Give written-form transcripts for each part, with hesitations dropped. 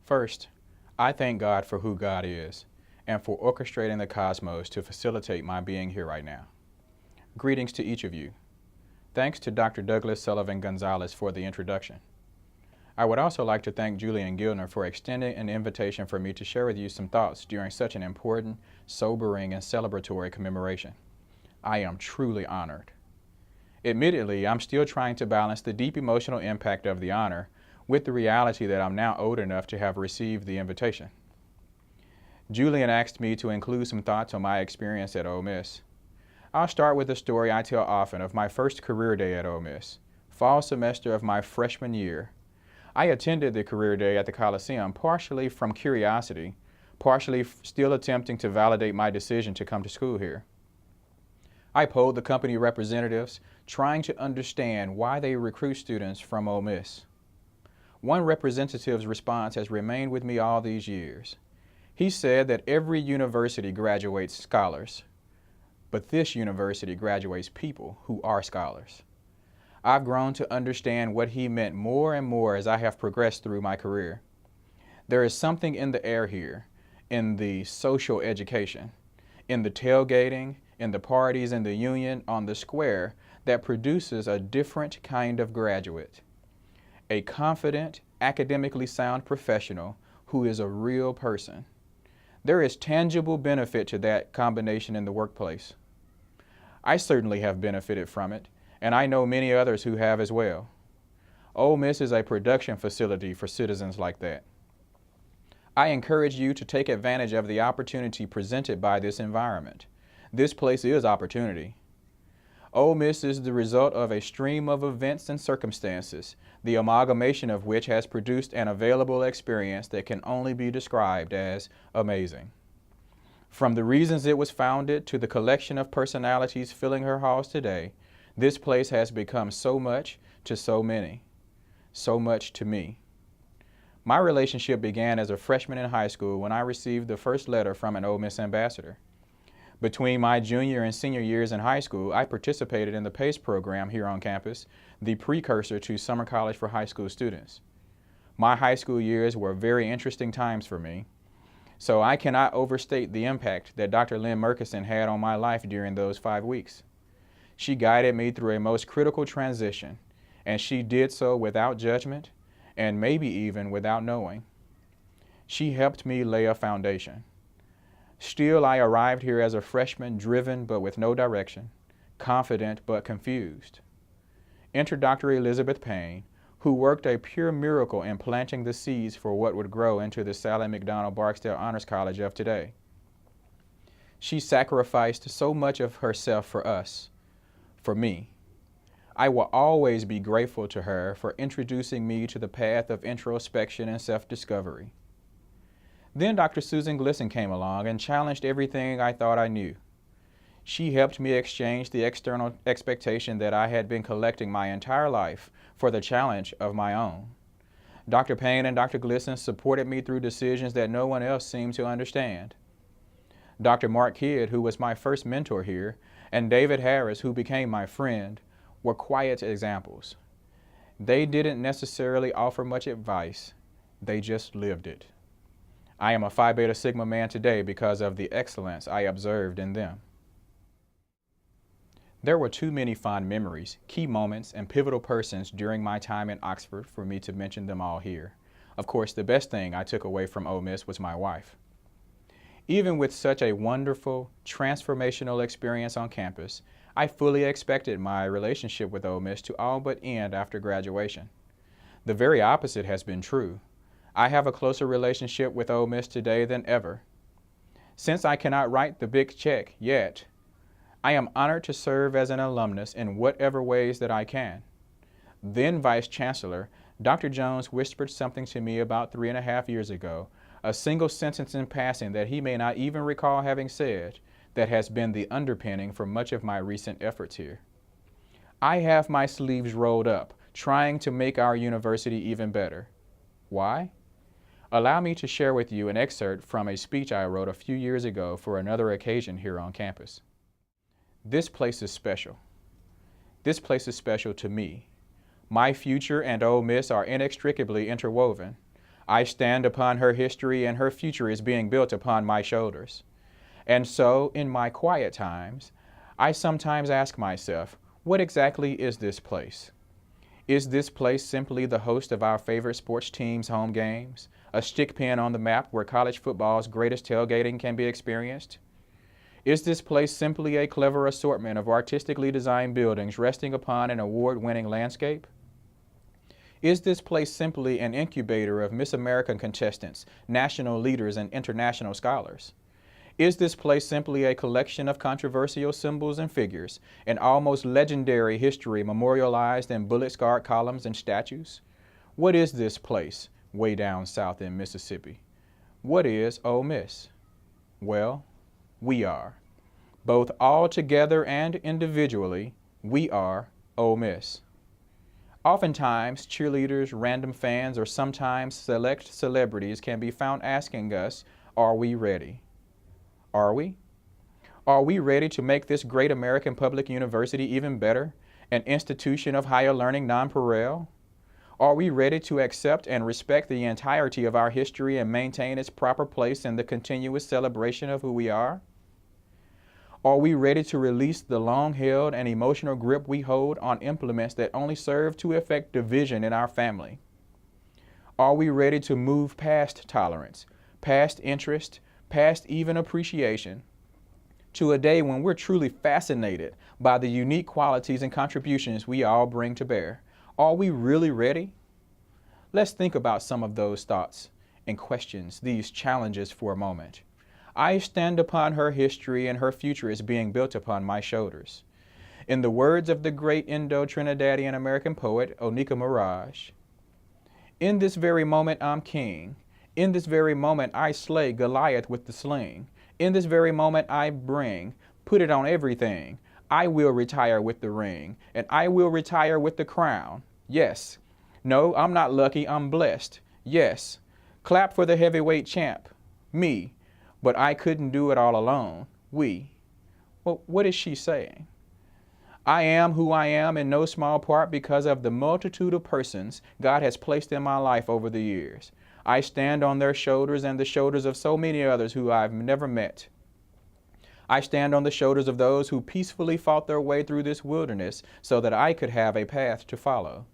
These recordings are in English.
First, I thank God for who God is and for orchestrating the cosmos to facilitate my being here right now. Greetings to each of you. Thanks to Dr. Douglas Sullivan Gonzalez for the introduction. I would also like to thank Julian Gilner for extending an invitation for me to share with you some thoughts during such an important, sobering, and celebratory commemoration. I am truly honored. Admittedly, I'm still trying to balance the deep emotional impact of the honor with the reality that I'm now old enough to have received the invitation. Julian asked me to include some thoughts on my experience at Ole Miss. I'll start with a story I tell often of my first career day at Ole Miss, fall semester of my freshman year. I attended the career day at the Coliseum partially from curiosity, partially still attempting to validate my decision to come to school here. I polled the company representatives, trying to understand why they recruit students from Ole Miss. One representative's response has remained with me all these years. He said that every university graduates scholars, but this university graduates people who are scholars. I've grown to understand what he meant more and more as I have progressed through my career. There is something in the air here, in the social education, in the tailgating, in the parties in the union, on the square, that produces a different kind of graduate. A confident, academically sound professional who is a real person. There is tangible benefit to that combination in the workplace. I certainly have benefited from it, and I know many others who have as well. Ole Miss is a production facility for citizens like that. I encourage you to take advantage of the opportunity presented by this environment. This place is opportunity. Ole Miss is the result of a stream of events and circumstances, the amalgamation of which has produced an available experience that can only be described as amazing. From the reasons it was founded to the collection of personalities filling her halls today, this place has become so much to so many, so much to me. My relationship began as a freshman in high school when I received the first letter from an Ole Miss ambassador. Between my junior and senior years in high school, I participated in the PACE program here on campus, the precursor to summer college for high school students. My high school years were very interesting times for me, so I cannot overstate the impact that Dr. Lynn Murkison had on my life during those 5 weeks. She guided me through a most critical transition, and she did so without judgment and maybe even without knowing. She helped me lay a foundation. Still, I arrived here as a freshman, driven but with no direction, confident but confused. Enter Dr. Elizabeth Payne, who worked a pure miracle in planting the seeds for what would grow into the Sally McDonald Barksdale Honors College of today. She sacrificed so much of herself for us, for me. I will always be grateful to her for introducing me to the path of introspection and self-discovery. Then Dr. Susan Glisson came along and challenged everything I thought I knew. She helped me exchange the external expectation that I had been collecting my entire life for the challenge of my own. Dr. Payne and Dr. Glisson supported me through decisions that no one else seemed to understand. Dr. Mark Kidd, who was my first mentor here, and David Harris, who became my friend, were quiet examples. They didn't necessarily offer much advice, they just lived it. I am a Phi Beta Sigma man today because of the excellence I observed in them. There were too many fond memories, key moments, and pivotal persons during my time in Oxford for me to mention them all here. Of course, the best thing I took away from Ole Miss was my wife. Even with such a wonderful, transformational experience on campus, I fully expected my relationship with Ole Miss to all but end after graduation. The very opposite has been true. I have a closer relationship with Ole Miss today than ever. Since I cannot write the big check yet, I am honored to serve as an alumnus in whatever ways that I can. Then Vice Chancellor, Dr. Jones whispered something to me about 3.5 years ago, a single sentence in passing that he may not even recall having said, that has been the underpinning for much of my recent efforts here. I have my sleeves rolled up, trying to make our university even better. Why? Allow me to share with you an excerpt from a speech I wrote a few years ago for another occasion here on campus. This place is special. This place is special to me. My future and Ole Miss are inextricably interwoven. I stand upon her history, and her future is being built upon my shoulders. And so, in my quiet times, I sometimes ask myself, what exactly is this place? Is this place simply the host of our favorite sports team's home games, a stick pin on the map where college football's greatest tailgating can be experienced? Is this place simply a clever assortment of artistically designed buildings resting upon an award-winning landscape? Is this place simply an incubator of Miss American contestants, national leaders, and international scholars? Is this place simply a collection of controversial symbols and figures, an almost legendary history memorialized in bullet-scarred columns and statues? What is this place way down south in Mississippi? What is Ole Miss? Well, we are. Both all together and individually, we are Ole Miss. Oftentimes, cheerleaders, random fans, or sometimes select celebrities can be found asking us, are we ready? Are we? Are we ready to make this great American public university even better, an institution of higher learning nonpareil? Are we ready to accept and respect the entirety of our history and maintain its proper place in the continuous celebration of who we are? Are we ready to release the long-held and emotional grip we hold on implements that only serve to effect division in our family? Are we ready to move past tolerance, past interest, past even appreciation, to a day when we're truly fascinated by the unique qualities and contributions we all bring to bear? Are we really ready? Let's think about some of those thoughts and questions, these challenges for a moment. I stand upon her history, and her future is being built upon my shoulders. In the words of the great Indo-Trinidadian American poet, Onika Mirage, in this very moment I'm king. In this very moment I slay Goliath with the sling. In this very moment I put it on everything. I will retire with the ring, and I will retire with the crown. Yes. No, I'm not lucky, I'm blessed. Yes. Clap for the heavyweight champ, me. But I couldn't do it all alone, we. Well, what is she saying? I am who I am in no small part because of the multitude of persons God has placed in my life over the years. I stand on their shoulders and the shoulders of so many others who I've never met. I stand on the shoulders of those who peacefully fought their way through this wilderness so that I could have a path to follow.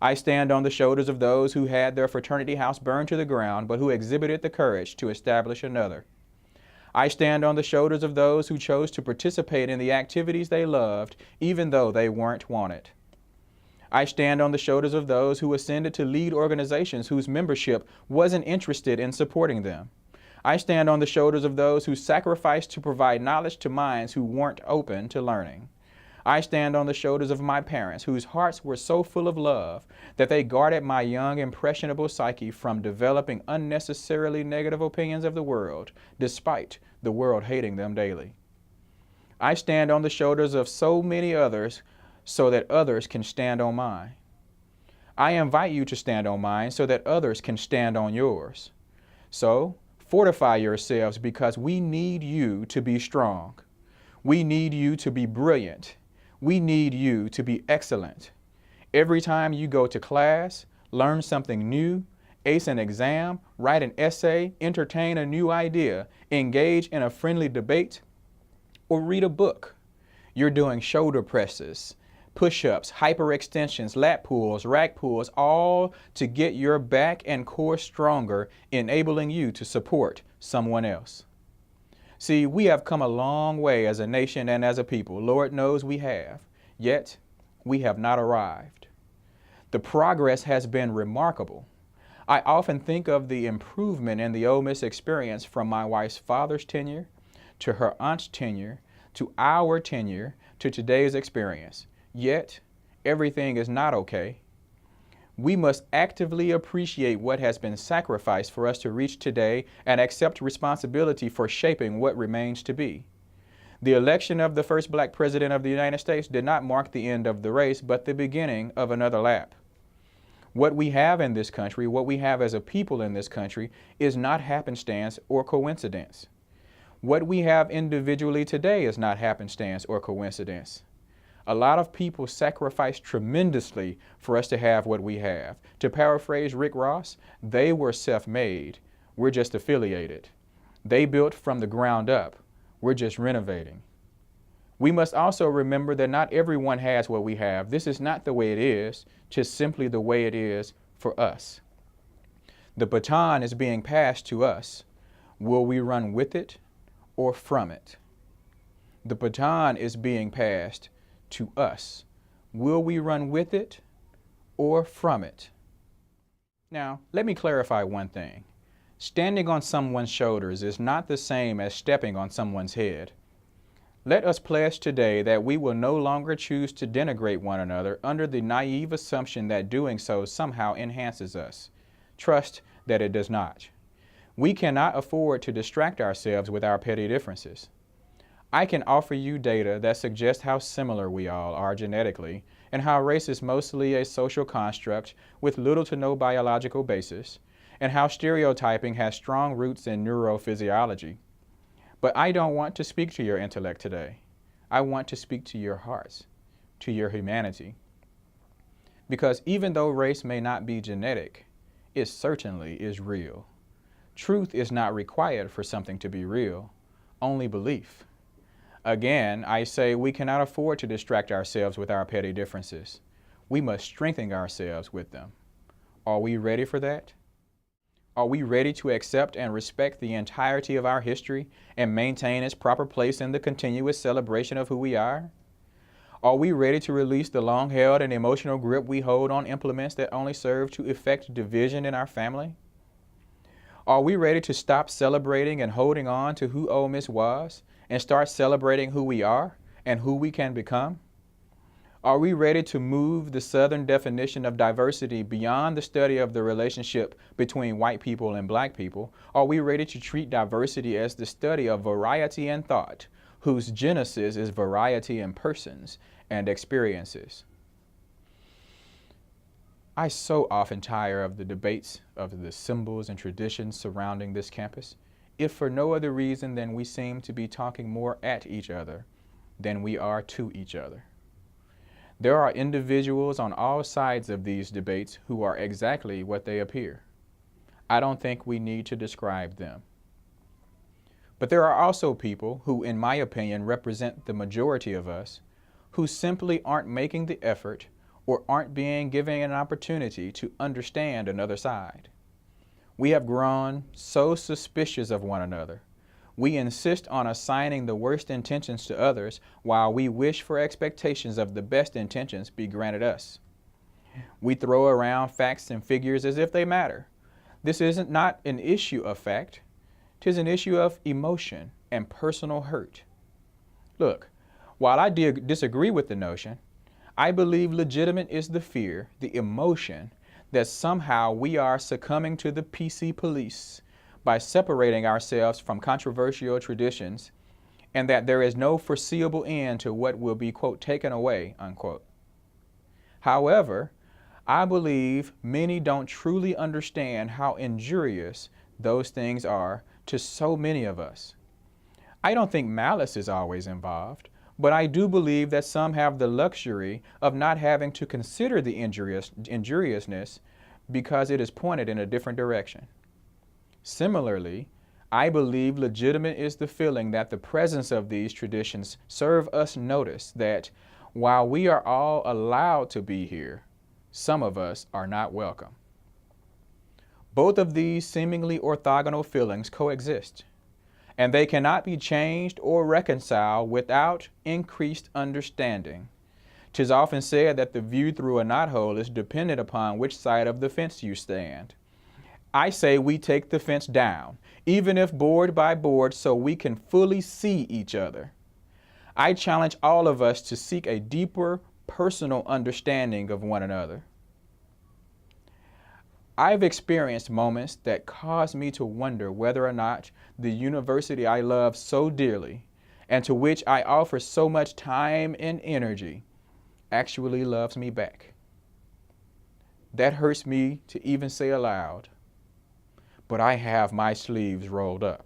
I stand on the shoulders of those who had their fraternity house burned to the ground, but who exhibited the courage to establish another. I stand on the shoulders of those who chose to participate in the activities they loved, even though they weren't wanted. I stand on the shoulders of those who ascended to lead organizations whose membership wasn't interested in supporting them. I stand on the shoulders of those who sacrificed to provide knowledge to minds who weren't open to learning. I stand on the shoulders of my parents, whose hearts were so full of love that they guarded my young, impressionable psyche from developing unnecessarily negative opinions of the world, despite the world hating them daily. I stand on the shoulders of so many others so that others can stand on mine. I invite you to stand on mine so that others can stand on yours. So, fortify yourselves because we need you to be strong. We need you to be brilliant. We need you to be excellent. Every time you go to class, learn something new, ace an exam, write an essay, entertain a new idea, engage in a friendly debate, or read a book, you're doing shoulder presses, push-ups, hyperextensions, lat pulls, rack pulls, all to get your back and core stronger, enabling you to support someone else. See, we have come a long way as a nation and as a people. Lord knows we have. Yet, we have not arrived. The progress has been remarkable. I often think of the improvement in the Ole Miss experience from my wife's father's tenure, to her aunt's tenure, to our tenure, to today's experience. Yet, everything is not okay. We must actively appreciate what has been sacrificed for us to reach today and accept responsibility for shaping what remains to be. The election of the first black president of the United States did not mark the end of the race, but the beginning of another lap. What we have in this country, what we have as a people in this country, is not happenstance or coincidence. What we have individually today is not happenstance or coincidence. A lot of people sacrificed tremendously for us to have what we have. To paraphrase Rick Ross, they were self-made. We're just affiliated. They built from the ground up. We're just renovating. We must also remember that not everyone has what we have. This is not the way it is, just simply the way it is for us. The baton is being passed to us. Will we run with it or from it? The baton is being passed to us. Will we run with it or from it? Now, let me clarify one thing. Standing on someone's shoulders is not the same as stepping on someone's head. Let us pledge today that we will no longer choose to denigrate one another under the naive assumption that doing so somehow enhances us. Trust that it does not. We cannot afford to distract ourselves with our petty differences. I can offer you data that suggests how similar we all are genetically and how race is mostly a social construct with little to no biological basis, and how stereotyping has strong roots in neurophysiology. But I don't want to speak to your intellect today. I want to speak to your hearts, to your humanity. Because even though race may not be genetic, it certainly is real. Truth is not required for something to be real, only belief. Again, I say we cannot afford to distract ourselves with our petty differences. We must strengthen ourselves with them. Are we ready for that? Are we ready to accept and respect the entirety of our history and maintain its proper place in the continuous celebration of who we are? Are we ready to release the long-held and emotional grip we hold on implements that only serve to effect division in our family? Are we ready to stop celebrating and holding on to who Ole Miss was and start celebrating who we are and who we can become? Are we ready to move the Southern definition of diversity beyond the study of the relationship between white people and black people? Are we ready to treat diversity as the study of variety in thought, whose genesis is variety in persons and experiences? I so often tire of the debates of the symbols and traditions surrounding this campus, if for no other reason than we seem to be talking more at each other than we are to each other. There are individuals on all sides of these debates who are exactly what they appear. I don't think we need to describe them. But there are also people who, in my opinion, represent the majority of us, who simply aren't making the effort or aren't being given an opportunity to understand another side. We have grown so suspicious of one another. We insist on assigning the worst intentions to others while we wish for expectations of the best intentions be granted us. We throw around facts and figures as if they matter. This isn't not an issue of fact. 'Tis an issue of emotion and personal hurt. Look, while I disagree with the notion, I believe legitimate is the fear, the emotion, that somehow we are succumbing to the PC police by separating ourselves from controversial traditions, and that there is no foreseeable end to what will be, quote, taken away, unquote. However, I believe many don't truly understand how injurious those things are to so many of us. I don't think malice is always involved, but I do believe that some have the luxury of not having to consider the injuriousness because it is pointed in a different direction. Similarly, I believe legitimate is the feeling that the presence of these traditions serve us notice that while we are all allowed to be here, some of us are not welcome. Both of these seemingly orthogonal feelings coexist, and they cannot be changed or reconciled without increased understanding. 'Tis often said that the view through a knothole is dependent upon which side of the fence you stand. I say we take the fence down, even if board by board, so we can fully see each other. I challenge all of us to seek a deeper personal understanding of one another. I've experienced moments that cause me to wonder whether or not the university I love so dearly and to which I offer so much time and energy actually loves me back. That hurts me to even say aloud, but I have my sleeves rolled up.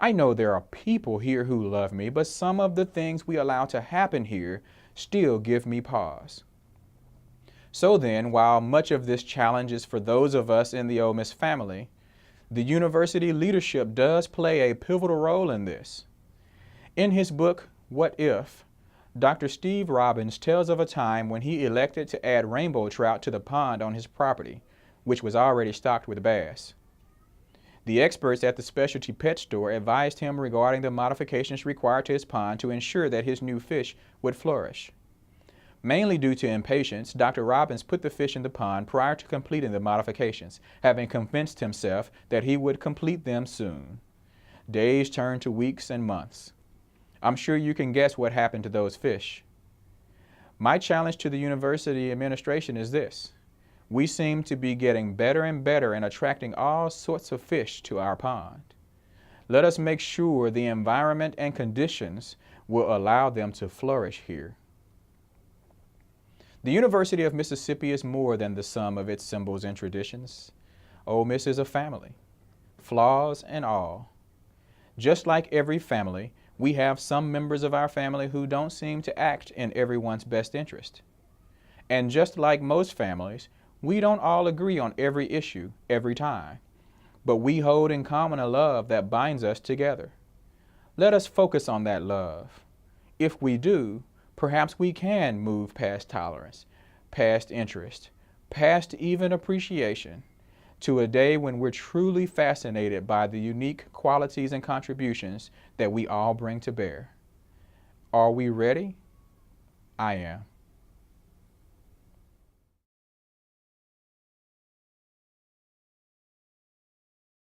I know there are people here who love me, but some of the things we allow to happen here still give me pause. So then, while much of this challenge is for those of us in the Ole Miss family, the university leadership does play a pivotal role in this. In his book, What If?, Dr. Steve Robbins tells of a time when he elected to add rainbow trout to the pond on his property, which was already stocked with bass. The experts at the specialty pet store advised him regarding the modifications required to his pond to ensure that his new fish would flourish. Mainly due to impatience, Dr. Robbins put the fish in the pond prior to completing the modifications, having convinced himself that he would complete them soon. Days turned to weeks and months. I'm sure you can guess what happened to those fish. My challenge to the university administration is this. We seem to be getting better and better in attracting all sorts of fish to our pond. Let us make sure the environment and conditions will allow them to flourish here. The University of Mississippi is more than the sum of its symbols and traditions. Ole Miss is a family, flaws and all. Just like every family, we have some members of our family who don't seem to act in everyone's best interest. And just like most families, we don't all agree on every issue every time, but we hold in common a love that binds us together. Let us focus on that love. If we do, perhaps we can move past tolerance, past interest, past even appreciation, to a day when we're truly fascinated by the unique qualities and contributions that we all bring to bear. Are we ready? I am.